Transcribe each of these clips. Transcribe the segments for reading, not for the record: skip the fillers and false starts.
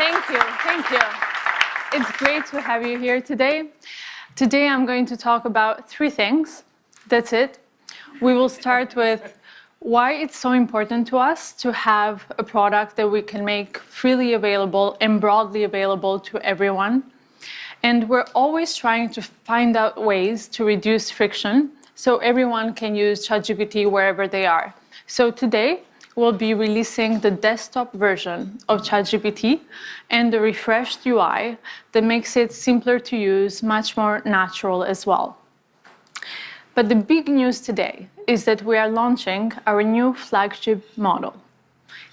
Thank you, thank you. It's great to have you here today. Today I'm going to talk about 3 things. That's it. We will start with why it's so important to us to have a product that we can make freely available and broadly available to everyone. And we're always trying to find out ways to reduce friction so everyone can use ChatGPT wherever they are. So today, we'll be releasing the desktop version of ChatGPT and the refreshed UI that makes it simpler to use, much more natural as well. But the big news today is that we are launching our new flagship model,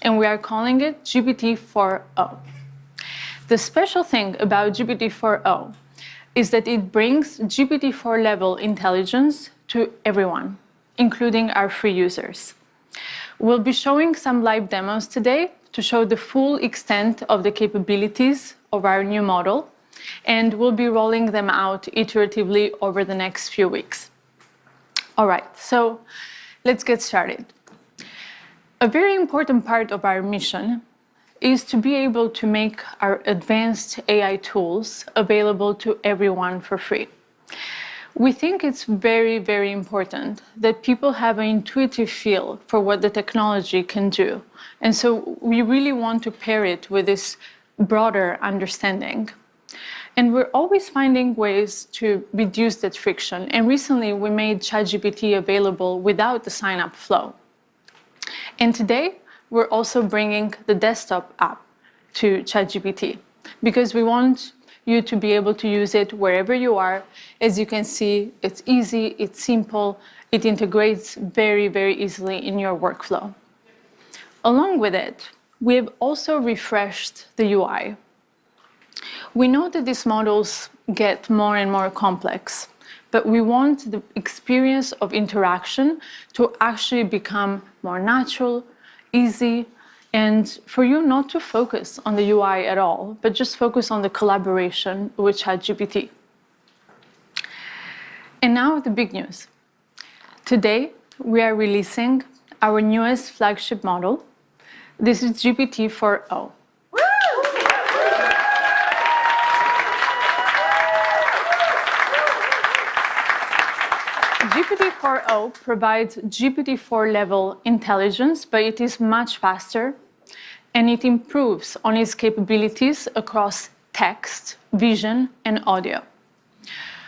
and we are calling it GPT-4o. The special thing about GPT-4o is that it brings GPT-4 level intelligence to everyone, including our free users. We'll be showing some live demos today to show the full extent of the capabilities of our new model, and we'll be rolling them out iteratively over the next few weeks. All right, so let's get started. A very important part of our mission is to be able to make our advanced AI tools available to everyone for free. We think it's very, very important that people have an intuitive feel for what the technology can do. And so we really want to pair it with this broader understanding. And we're always finding ways to reduce that friction. And recently we made ChatGPT available without the sign-up flow. And today we're also bringing the desktop app to ChatGPT because we want you to be able to use it wherever you are. As you can see, it's easy, it's simple, it integrates very, very easily in your workflow. Along with it, we have also refreshed the UI. We know that these models get more and more complex, but we want the experience of interaction to actually become more natural, easy, and for you not to focus on the UI at all, but just focus on the collaboration with ChatGPT. And now the big news. Today, we are releasing our newest flagship model. This is GPT-4o. GPT-4o provides GPT-4 level intelligence, but it is much faster, and it improves on its capabilities across text, vision, and audio.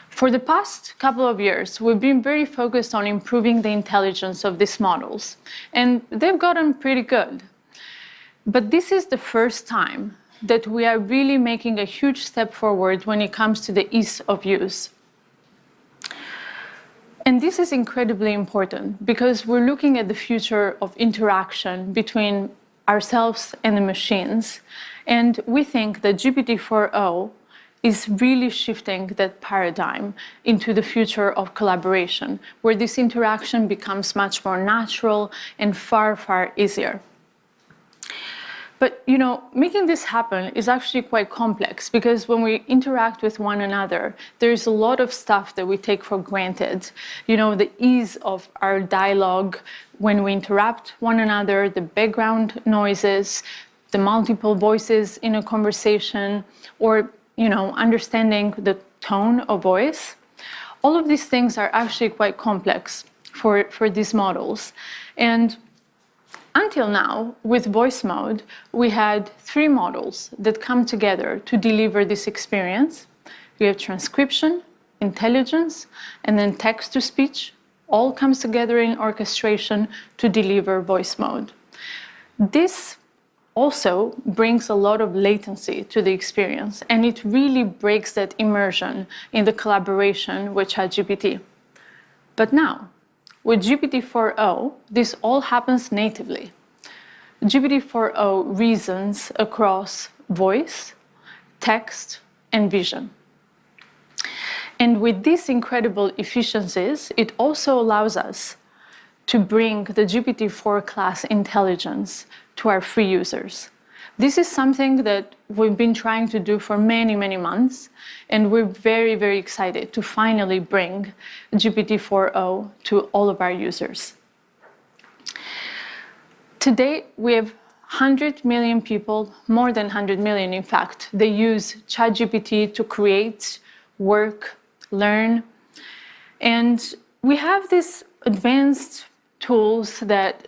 For the past couple of years, we've been very focused on improving the intelligence of these models, and they've gotten pretty good. But this is the first time that we are really making a huge step forward when it comes to the ease of use. And this is incredibly important because we're looking at the future of interaction between ourselves and the machines. And we think that GPT-4o is really shifting that paradigm into the future of collaboration, where this interaction becomes much more natural and far, far easier. But, you know, making this happen is actually quite complex because when we interact with one another, there's a lot of stuff that we take for granted. You know, the ease of our dialogue when we interrupt one another, the background noises, the multiple voices in a conversation, or, you know, understanding the tone of voice. All of these things are actually quite complex for these models. And until now, with voice mode, we had 3 models that come together to deliver this experience. We have transcription, intelligence, and then text-to-speech. All comes together in orchestration to deliver voice mode. This also brings a lot of latency to the experience, and it really breaks that immersion in the collaboration with ChatGPT. But now, with GPT-4o, this all happens natively. GPT-4o reasons across voice, text, and vision. And with these incredible efficiencies, it also allows us to bring the GPT-4 class intelligence to our free users. This is something that we've been trying to do for many, many months, and we're very, very excited to finally bring GPT-4o to all of our users. Today, we have 100 million people, more than 100 million in fact, they use ChatGPT to create, work, learn. And we have these advanced tools that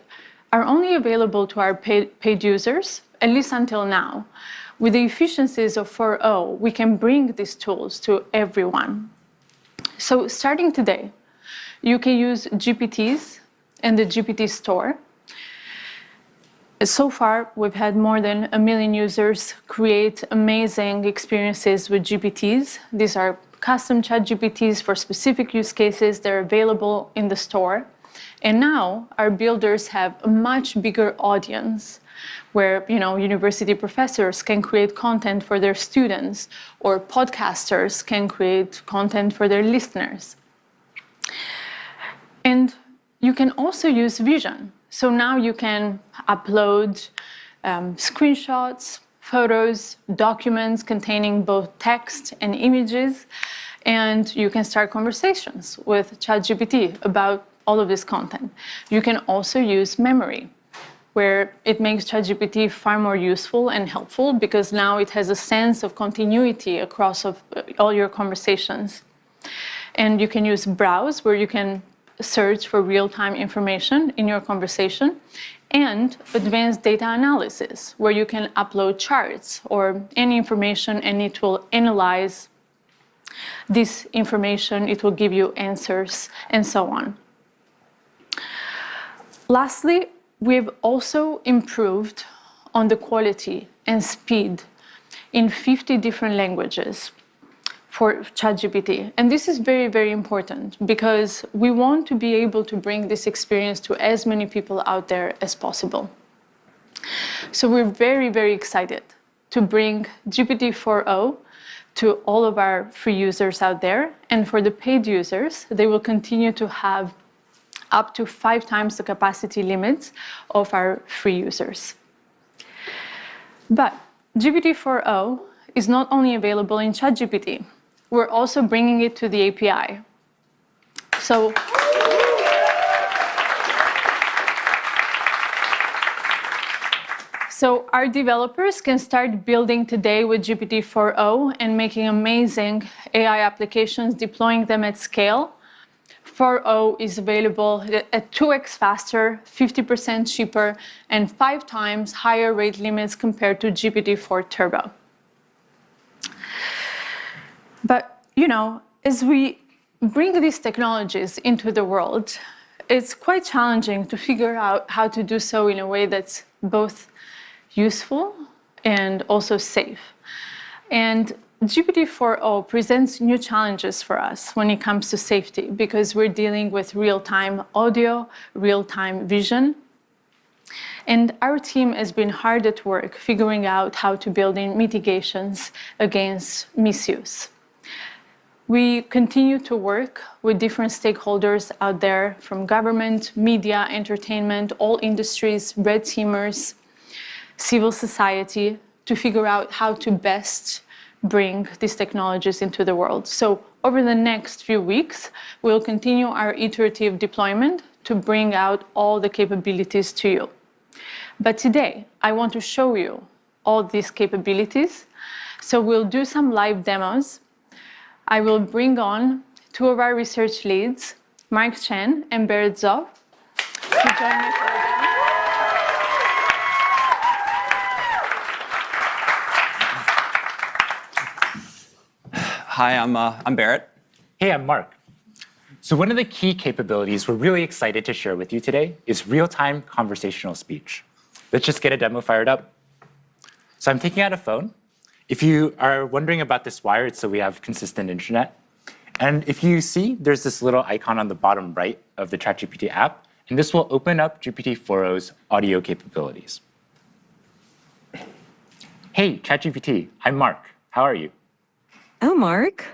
are only available to our paid users, at least until now. With the efficiencies of 4.0, we can bring these tools to everyone. So starting today, you can use GPTs in the GPT store. So far, we've had more than 1 million users create amazing experiences with GPTs. These are custom ChatGPTs for specific use cases. They're available in the store. And now our builders have a much bigger audience where, university professors can create content for their students, or podcasters can create content for their listeners. And you can also use Vision. So now you can upload screenshots, photos, documents containing both text and images, and you can start conversations with ChatGPT about all of this content. You can also use memory, where it makes ChatGPT far more useful and helpful because now it has a sense of continuity across all your conversations. And you can use Browse, where you can search for real-time information in your conversation, and advanced data analysis, where you can upload charts or any information and it will analyze this information, it will give you answers, and so on. Lastly, we've also improved on the quality and speed in 50 different languages for ChatGPT. And this is very, very important because we want to be able to bring this experience to as many people out there as possible. So we're very, very excited to bring GPT 4.0 to all of our free users out there. And for the paid users, they will continue to have up to 5 times the capacity limits of our free users. But GPT 4.0 is not only available in ChatGPT, we're also bringing it to the API. So our developers can start building today with GPT 4.0 and making amazing AI applications, deploying them at scale. 4.0 is available at 2x faster, 50% cheaper, and 5 times higher rate limits compared to GPT-4 Turbo. But, as we bring these technologies into the world, it's quite challenging to figure out how to do so in a way that's both useful and also safe. And GPT 4.0 presents new challenges for us when it comes to safety because we're dealing with real-time audio, real-time vision. And our team has been hard at work figuring out how to build in mitigations against misuse. We continue to work with different stakeholders out there, from government, media, entertainment, all industries, red teamers, civil society, to figure out how to best bring these technologies into the world. So over the next few weeks, we'll continue our iterative deployment to bring out all the capabilities to you. But today, I want to show you all these capabilities. So we'll do some live demos. I will bring on 2 of our research leads, Mark Chen and Berit Zov, to join me for the demo. Hi, I'm Berit. Hey, I'm Mark. So one of the key capabilities we're really excited to share with you today is real-time conversational speech. Let's just get a demo fired up. So I'm taking out a phone. If you are wondering about this wire, it's so we have consistent internet. And if you see, there's this little icon on the bottom right of the ChatGPT app, and this will open up GPT 4.0's audio capabilities. Hey, ChatGPT, I'm Mark. How are you? Oh, Mark.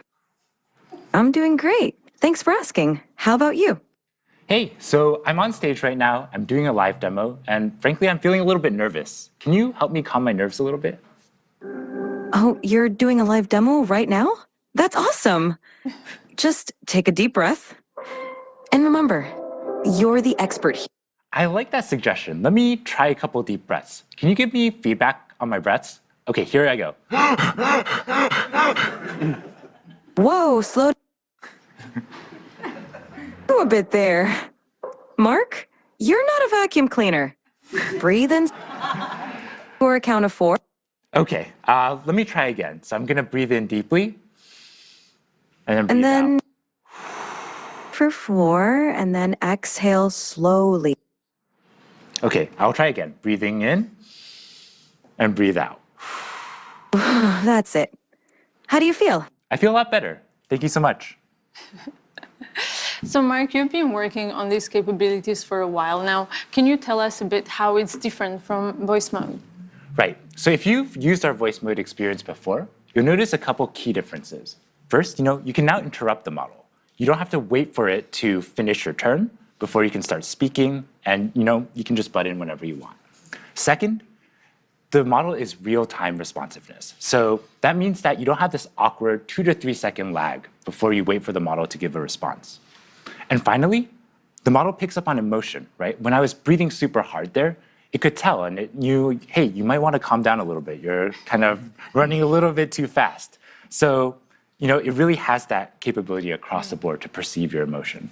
I'm doing great. Thanks for asking. How about you? Hey, so I'm on stage right now. I'm doing a live demo, and frankly, I'm feeling a little bit nervous. Can you help me calm my nerves a little bit? Oh, you're doing a live demo right now? That's awesome. Just take a deep breath. And remember, you're the expert here. I like that suggestion. Let me try a couple deep breaths. Can you give me feedback on my breaths? Okay, here I go. Whoa, slow a bit there. Mark, you're not a vacuum cleaner. Breathe in for a count of 4. Okay, let me try again. So I'm gonna breathe in deeply and then breathe And then out. for 4, and then exhale slowly. Okay, I'll try again. Breathing in and breathe out. That's it. How do you feel? I feel a lot better. Thank you so much. So Mark, you've been working on these capabilities for a while now. Can you tell us a bit how it's different from voice mode? Right. So if you've used our voice mode experience before, you'll notice a couple key differences. First, you can now interrupt the model. You don't have to wait for it to finish your turn before you can start speaking, and you can just butt in whenever you want. Second, the model is real-time responsiveness. So that means that you don't have this awkward 2 to 3 second lag before you wait for the model to give a response. And finally, the model picks up on emotion, right? When I was breathing super hard there, it could tell, and it knew, hey, you might want to calm down a little bit. You're kind of running a little bit too fast. So, it really has that capability across the board to perceive your emotion.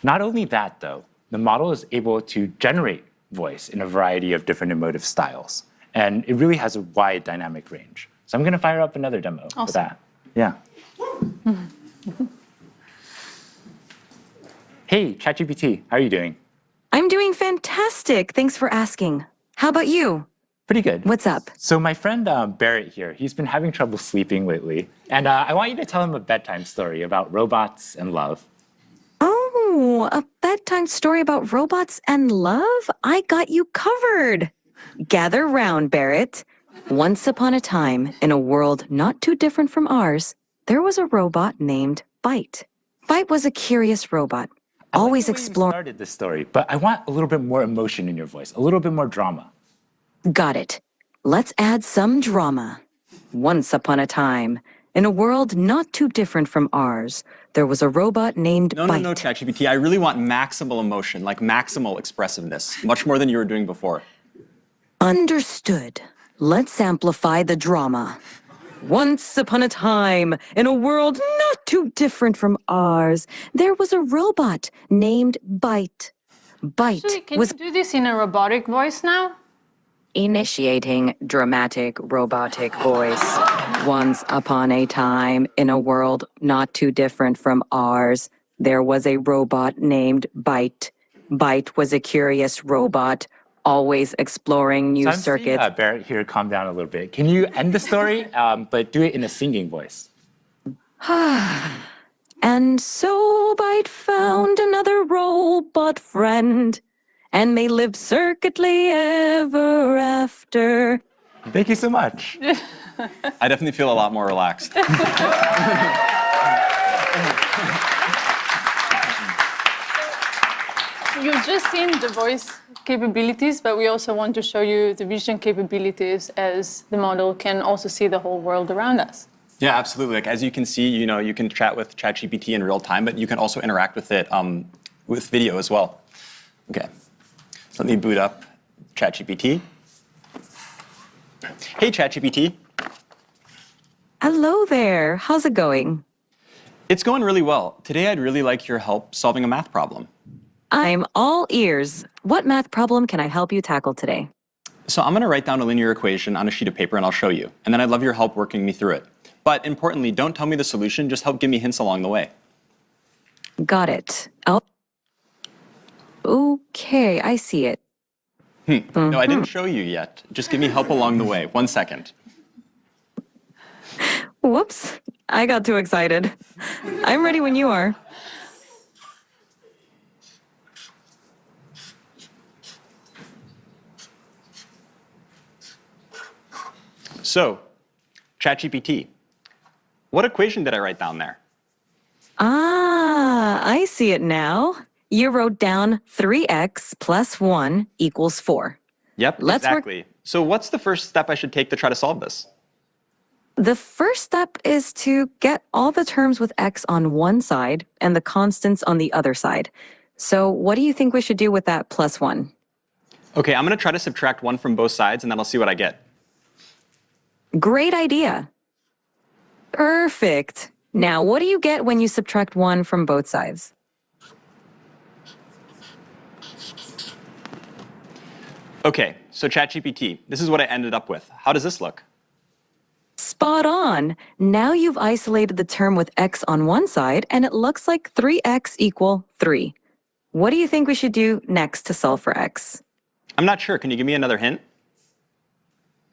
Not only that, though, the model is able to generate voice in a variety of different emotive styles. And it really has a wide dynamic range. So I'm going to fire up another demo for that. Yeah. Hey, ChatGPT, how are you doing? I'm doing fantastic. Thanks for asking. How about you? Pretty good. What's up? So my friend Barrett here, he's been having trouble sleeping lately. And I want you to tell him a bedtime story about robots and love. Oh, a bedtime story about robots and love? I got you covered. Gather round, Barrett. Once upon a time, in a world not too different from ours, there was a robot named Byte. Byte was a curious robot, always exploring. You started this story, but I want a little bit more emotion in your voice, a little bit more drama. Got it. Let's add some drama. Once upon a time, in a world not too different from ours, there was a robot named Byte. No, ChatGPT. I really want maximal emotion, like maximal expressiveness, much more than you were doing before. Understood. Let's amplify the drama. Once upon a time, in a world not too different from ours, there was a robot named Byte. Byte Actually, can was you do this in a robotic voice now? initiating dramatic robotic voice. Once upon a time, in a world not too different from ours, there was a robot named Byte. Byte was a curious robot, always exploring new So I'm circuits. seeing, Barrett here, calm down a little bit. Can you end the story, but do it in a singing voice? And so Byte found another robot friend, and they lived circuitly ever after. Thank you so much. I definitely feel a lot more relaxed. You've just seen the voice capabilities, but we also want to show you the vision capabilities, as the model can also see the whole world around us. Yeah, absolutely. Like, as you can see, you can chat with ChatGPT in real time, but you can also interact with it with video as well. Okay, so let me boot up ChatGPT. Hey, ChatGPT. Hello there. How's it going? It's going really well. Today, I'd really like your help solving a math problem. I'm all ears. What math problem can I help you tackle today? So I'm going to write down a linear equation on a sheet of paper, and I'll show you. And then I'd love your help working me through it. But importantly, don't tell me the solution. Just help give me hints along the way. Got it. Okay, I see it. No, I didn't show you yet. Just give me help along the way. 1 second. Whoops, I got too excited. I'm ready when you are. So, ChatGPT, what equation did I write down there? Ah, I see it now. You wrote down 3x plus 1 equals 4. Yep, Let's work- exactly. So what's the first step I should take to try to solve this? The first step is to get all the terms with x on one side and the constants on the other side. So what do you think we should do with that +1? Okay, I'm going to try to subtract 1 from both sides, and then I'll see what I get. Great idea. Perfect. Now, what do you get when you subtract 1 from both sides? Okay, so ChatGPT, this is what I ended up with. How does this look? Spot on. Now you've isolated the term with x on one side, and it looks like 3x equal 3. What do you think we should do next to solve for x? I'm not sure. Can you give me another hint?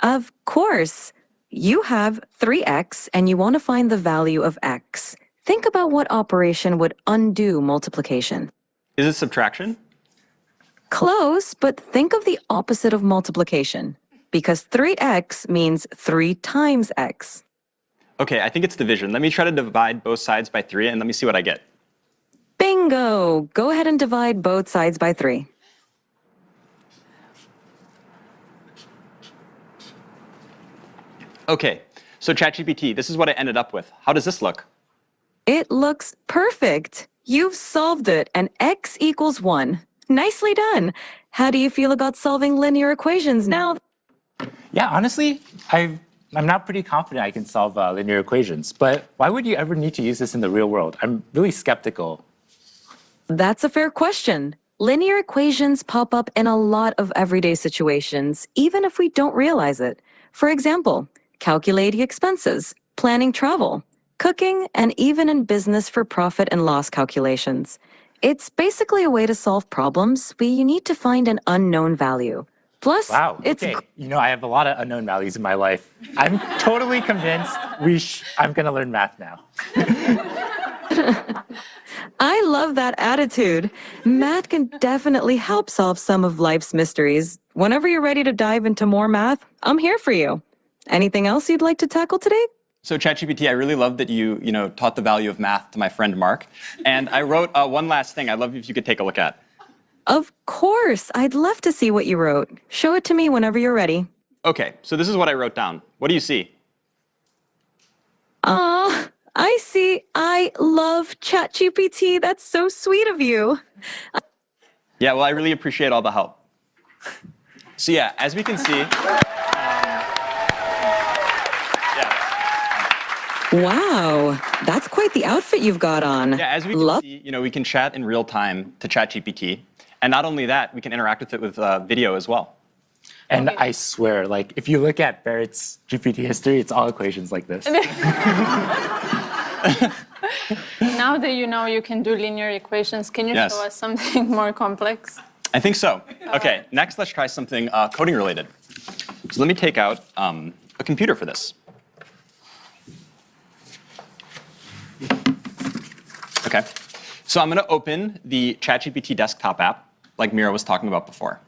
Of course. You have 3x, and you want to find the value of x. Think about what operation would undo multiplication. Is it subtraction? Close, but think of the opposite of multiplication, because 3x means 3 times x. Okay, I think it's division. Let me try to divide both sides by 3, and let me see what I get. Bingo! Go ahead and divide both sides by 3. Okay, so ChatGPT, this is what I ended up with. How does this look? It looks perfect. You've solved it, and x equals 1. Nicely done. How do you feel about solving linear equations now? Yeah, honestly, I'm not pretty confident I can solve linear equations, but why would you ever need to use this in the real world? I'm really skeptical. That's a fair question. Linear equations pop up in a lot of everyday situations, even if we don't realize it. For example, calculating expenses, planning travel, cooking, and even in business for profit and loss calculations. It's basically a way to solve problems where you need to find an unknown value. Plus, Wow, it's okay. You know, I have a lot of unknown values in my life. I'm totally convinced I'm gonna learn math now. I love that attitude. Math can definitely help solve some of life's mysteries. Whenever you're ready to dive into more math, I'm here for you. Anything else you'd like to tackle today? So ChatGPT, I really love that you taught the value of math to my friend Mark. And I wrote one last thing I'd love if you could take a look at. Of course. I'd love to see what you wrote. Show it to me whenever you're ready. Okay, so this is what I wrote down. What do you see? I see. I love ChatGPT. That's so sweet of you. Yeah, well, I really appreciate all the help. So yeah, as we can see, Wow, that's quite the outfit you've got on. yeah, as we can see, we can chat in real time to ChatGPT, and not only that, we can interact with it with video as well. And Okay. I swear, like, if you look at Barrett's GPT history, it's all equations like this. Now that you know you can do linear equations, can you Yes. show us something more complex? I think so. Okay, next let's try something coding related. So let me take out a computer for this. Okay, so I'm going to open the ChatGPT desktop app, like Mira was talking about before.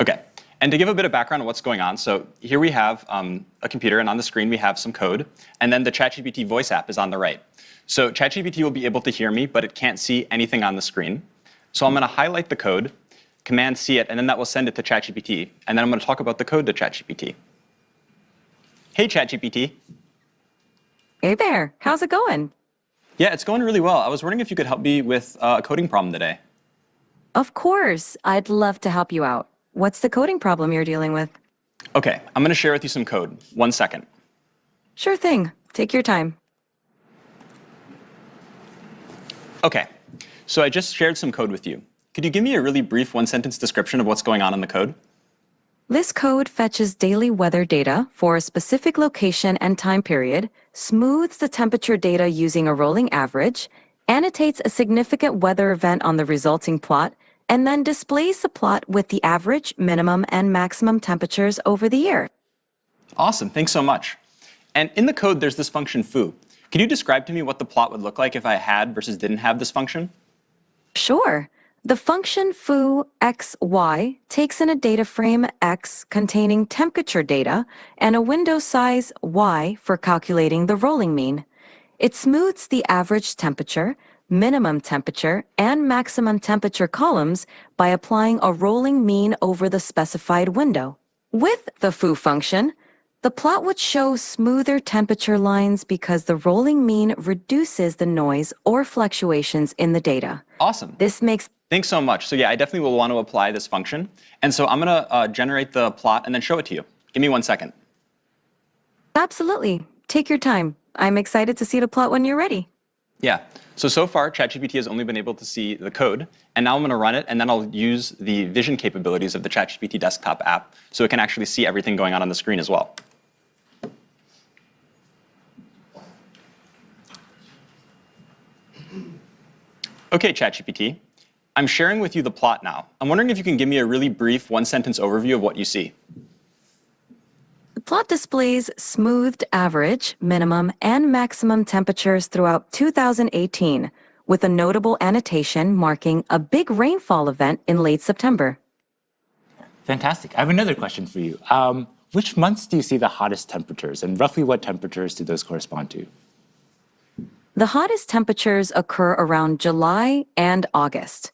Okay, and to give a bit of background on what's going on, so here we have a computer, and on the screen we have some code, and then the ChatGPT voice app is on the right. So ChatGPT will be able to hear me, but it can't see anything on the screen. So I'm going to highlight the code, Command C it, and then that will send it to ChatGPT, and then I'm going to talk about the code to ChatGPT. Hey, ChatGPT. Hey there, how's it going? Yeah, it's going really well. I was wondering if you could help me with a coding problem today. Of course, I'd love to help you out. What's the coding problem you're dealing with? Okay, I'm going to share with you some code. 1 second. Sure thing, take your time. Okay, so I just shared some code with you. Could you give me a really brief one-sentence description of what's going on in the code? This code fetches daily weather data for a specific location and time period, smooths the temperature data using a rolling average, annotates a significant weather event on the resulting plot, and then displays the plot with the average, minimum, and maximum temperatures over the year. Awesome, thanks so much. And in the code, there's this function foo. Can you describe to me what the plot would look like if I had versus didn't have this function? Sure. The function foo xy takes in a data frame x containing temperature data and a window size y for calculating the rolling mean. It smooths the average temperature, minimum temperature, and maximum temperature columns by applying a rolling mean over the specified window. With the foo function, The plot would show smoother temperature lines because the rolling mean reduces the noise or fluctuations in the data. Awesome. This makes Thanks so much. So yeah, I definitely will want to apply this function. And so I'm going to generate the plot and then show it to you. Give me 1 second. Absolutely. Take your time. I'm excited to see the plot when you're ready. Yeah. So far, ChatGPT has only been able to see the code. And now I'm going to run it, and then I'll use the vision capabilities of the ChatGPT desktop app so it can actually see everything going on the screen as well. Okay, ChatGPT. I'm sharing with you the plot now. I'm wondering if you can give me a really brief one-sentence overview of what you see. The plot displays smoothed average, minimum, and maximum temperatures throughout 2018, with a notable annotation marking a big rainfall event in late September. Fantastic. I have another question for you. Which months do you see the hottest temperatures, and roughly what temperatures do those correspond to? The hottest temperatures occur around July and August.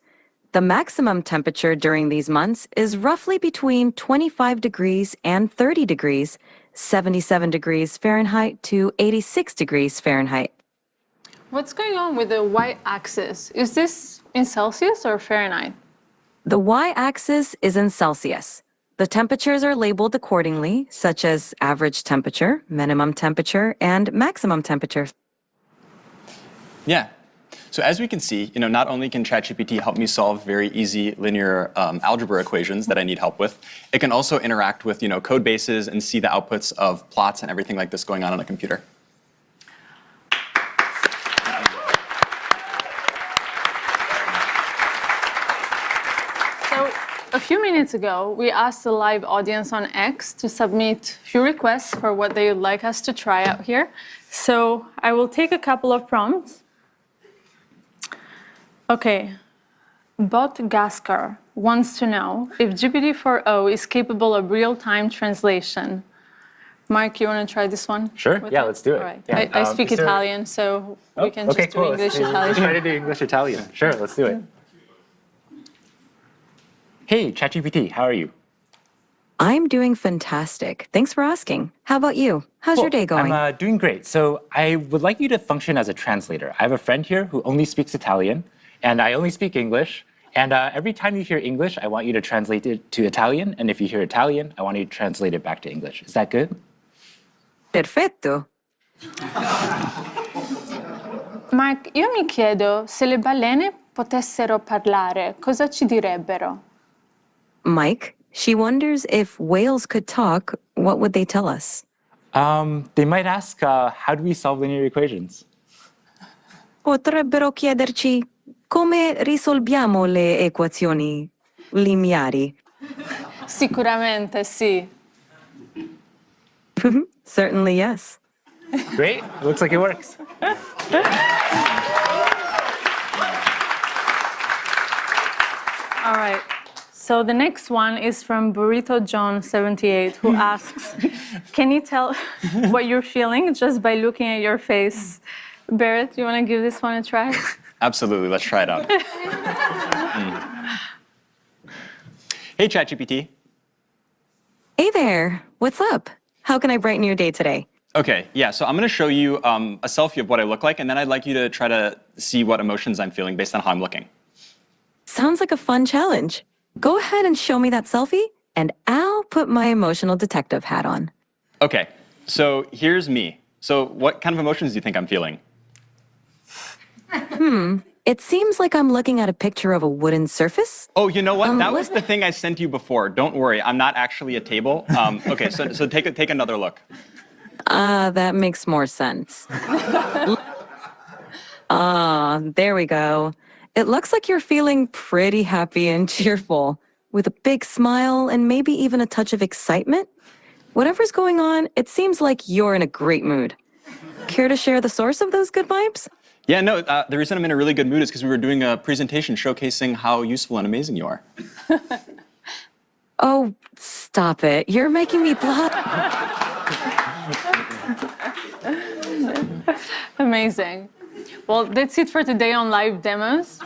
The maximum temperature during these months is roughly between 25 degrees and 30 degrees, 77 degrees Fahrenheit to 86 degrees Fahrenheit. What's going on with the y-axis? Is this in Celsius or Fahrenheit? The y-axis is in Celsius. The temperatures are labeled accordingly, such as average temperature, minimum temperature, and maximum temperature. Yeah. So as we can see, not only can ChatGPT help me solve very easy linear algebra equations that I need help with, it can also interact with code bases and see the outputs of plots and everything like this going on a computer. So a few minutes ago, we asked the live audience on X to submit a few requests for what they would like us to try out here. So I will take a couple of prompts. Okay, Bot Gaskar wants to know if GPT-4o is capable of real-time translation. Mark, you want to try this one? Sure, with yeah, it? let's do it. All right. Yeah. I speak Italian, so we can okay, just do cool. English, Let's Italian. try to do English-Italian. Sure, let's do it. Hey, ChatGPT, how are you? I'm doing fantastic. Thanks for asking. How about you? How's your day going? I'm doing great. So I would like you to function as a translator. I have a friend here who only speaks Italian, and I only speak English. And every time you hear English, I want you to translate it to Italian. And if you hear Italian, I want you to translate it back to English. Is that good? Perfetto. Mark, io mi chiedo se le balene potessero parlare, cosa ci direbbero? Mike, she wonders if whales could talk, what would they tell us? They might ask, how do we solve linear equations? Potrebbero chiederci come risolviamo le equazioni lineari. Sicuramente sì. Certainly, yes. Great, looks like it works. All right. So the next one is from Burrito John 78, who asks, can you tell what you're feeling just by looking at your face? Barrett, do you want to give this one a try? Absolutely, let's try it out. Hey, ChatGPT. Hey there, what's up? How can I brighten your day today? Okay, yeah, so I'm going to show you a selfie of what I look like, and then I'd like you to try to see what emotions I'm feeling based on how I'm looking. Sounds like a fun challenge. Go ahead and show me that selfie, and I'll put my emotional detective hat on. Okay, so here's me. So what kind of emotions do you think I'm feeling? It seems like I'm looking at a picture of a wooden surface. Oh, you know what? That was what- the thing I sent you before. Don't worry, I'm not actually a table. Okay, so take another look. That makes more sense. There we go. It looks like you're feeling pretty happy and cheerful, with a big smile and maybe even a touch of excitement. Whatever's going on, it seems like you're in a great mood. Care to share the source of those good vibes? Yeah, no, the reason I'm in a really good mood is because we were doing a presentation showcasing how useful and amazing you are. Oh, stop it. You're making me blush. Amazing. Well, that's it for today on live demos.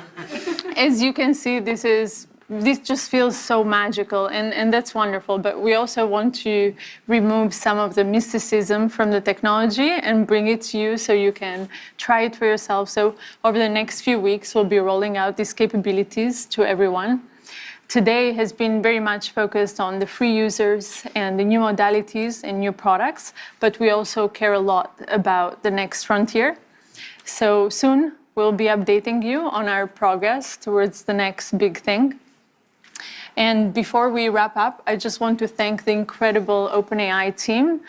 As you can see, this is this just feels so magical, and that's wonderful. But we also want to remove some of the mysticism from the technology and bring it to you so you can try it for yourself. So over the next few weeks, we'll be rolling out these capabilities to everyone. Today has been very much focused on the free users and the new modalities and new products, but we also care a lot about the next frontier. So soon, we'll be updating you on our progress towards the next big thing. And before we wrap up, I just want to thank the incredible OpenAI team,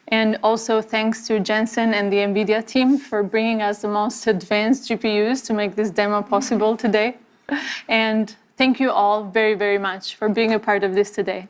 and also thanks to Jensen and the NVIDIA team for bringing us the most advanced GPUs to make this demo possible today. And thank you all very, very much for being a part of this today.